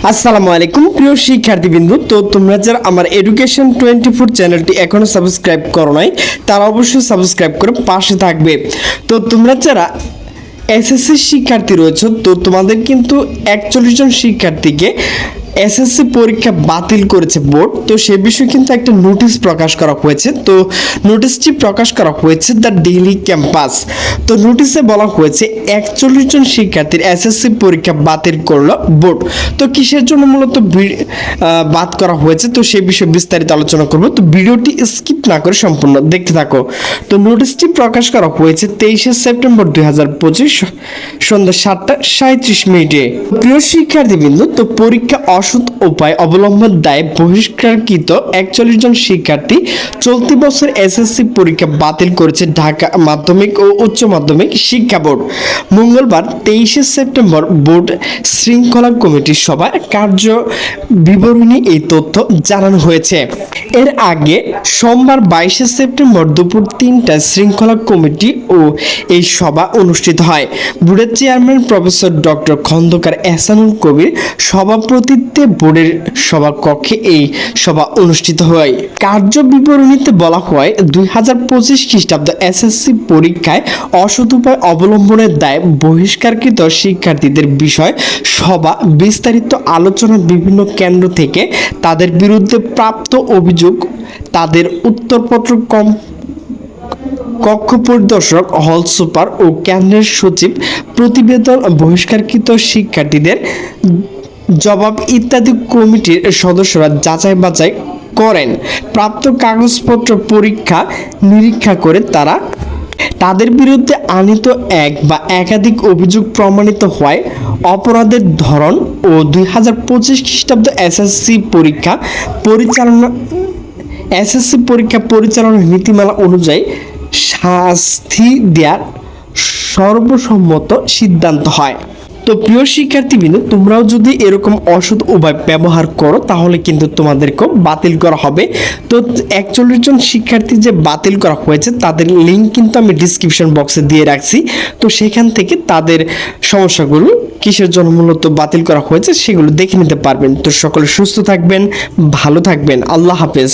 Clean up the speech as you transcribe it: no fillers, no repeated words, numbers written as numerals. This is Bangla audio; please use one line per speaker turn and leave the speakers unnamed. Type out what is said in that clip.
আসসালামু আলাইকুম প্রিয় শিক্ষার্থীবৃন্দ। তো তোমরা যারা আমার এডুকেশন 24 চ্যানেলটি এখনো সাবস্ক্রাইব করো নাই তারা অবশ্যই সাবস্ক্রাইব করে পাশে থাকবে। তো তোমরা যারা এসএসসি শিক্ষার্থী রয়েছে তো তোমাদের কিন্তু 41 জন শিক্ষার্থীকে এসএসসি পরীক্ষা বাতিল করেছে বোর্ড। তো সে বিষয়ে কিন্তু একটা নোটিশ প্রকাশ করা হয়েছে। তো নোটিশটি প্রকাশ করা হয়েছে দ্য ডেইলি ক্যাম্পাস। তো নোটিশে বলা হয়েছে 41 জন শিক্ষার্থীর এসএসসি পরীক্ষা বাতিল করলো বোর্ড। তো কিসের জন্য মূলত বাদ করা হয়েছে তো সে বিষয়ে বিস্তারিত আলোচনা করব। তো ভিডিওটি স্কিপ না করে সম্পূর্ণ দেখতে থাকো। তো নোটিশটি প্রকাশ করা হয়েছে 23শে সেপ্টেম্বর 2025 সন্ধ্যা 7:37। প্রিয় শিক্ষার্থীবৃন্দ, তো পরীক্ষা অসৎ উপায় অবলম্বন দায়ে বহিষ্কারকৃত 41 জন শিক্ষার্থী চলতি বছর এসএসসি পরীক্ষা বাতিল করেছে ঢাকা মাধ্যমিক ও উচ্চ মাধ্যমিক শিক্ষা বোর্ড। মঙ্গলবার 23শে সেপ্টেম্বর বোর্ড শৃঙ্খলা কমিটির সভায় কার্য বিবরণী এই তথ্য জানানো হয়েছে। এর আগে সোমবার 22শে সেপ্টেম্বর দুপুর 3টায় শৃঙ্খলা কমিটি ও এই সভা অনুষ্ঠিত হয়। বোর্ডের chairman professor doctor Khandakar Ehsanul Kabir সভাপতিত্বে বোর্ডের সভাকক্ষে এই সভা অনুষ্ঠিত হয়। কার্য বিবরণীতে বলা হয় 2025 খ্রিস্টাব্দ এসএসসি পরীক্ষায় অসৎ উপায় অবলম্বনের দায়ে বহিষ্কারকৃত শিক্ষার্থীদের বিষয় সভা বিস্তারিত আলোচনা বিভিন্ন কেন্দ্র থেকে তাদের বিরুদ্ধে প্রাপ্ত অভিযোগ, তাদের উত্তরপত্র কক্ষ পরিদর্শক, হল সুপার ও কেন্দ্রের সচিব প্রতিবেদন, বহিষ্কারকৃত শিক্ষার্থীদের জবাব ইত্যাদি কমিটির সদস্যরা যাচাই বাছাই করেন। প্রাপ্ত কাগজপত্র পরীক্ষা নিরীক্ষা করে তাদের বিরুদ্ধে আনীত এক বা একাধিক অভিযোগ প্রমাণিত হয় অপরাধের ধরন ও 2025 খ্রিস্টাব্দ এসএসসি পরীক্ষা পরিচালনার নীতিমালা অনুযায়ী শাস্তি দেওয়ার সর্বসম্মত সিদ্ধান্ত হয়। তো প্রিয় শিক্ষার্থীবৃন্দ, তোমরাও যদি এরকম অসৎ উপায় ব্যবহার করো তাহলে কিন্তু তোমাদেরকেও বাতিল করা হবে। তো 41 জন শিক্ষার্থী যে বাতিল করা হয়েছে তাদের লিঙ্ক কিন্তু আমি ডিসক্রিপশন বক্সে দিয়ে রাখছি। তো সেখান থেকে তাদের সমস্যাগুলো কিসের জন্য মূলত বাতিল করা হয়েছে সেগুলো দেখে নিতে পারবেন। তো সকলে সুস্থ থাকবেন, ভালো থাকবেন। আল্লাহ হাফেজ।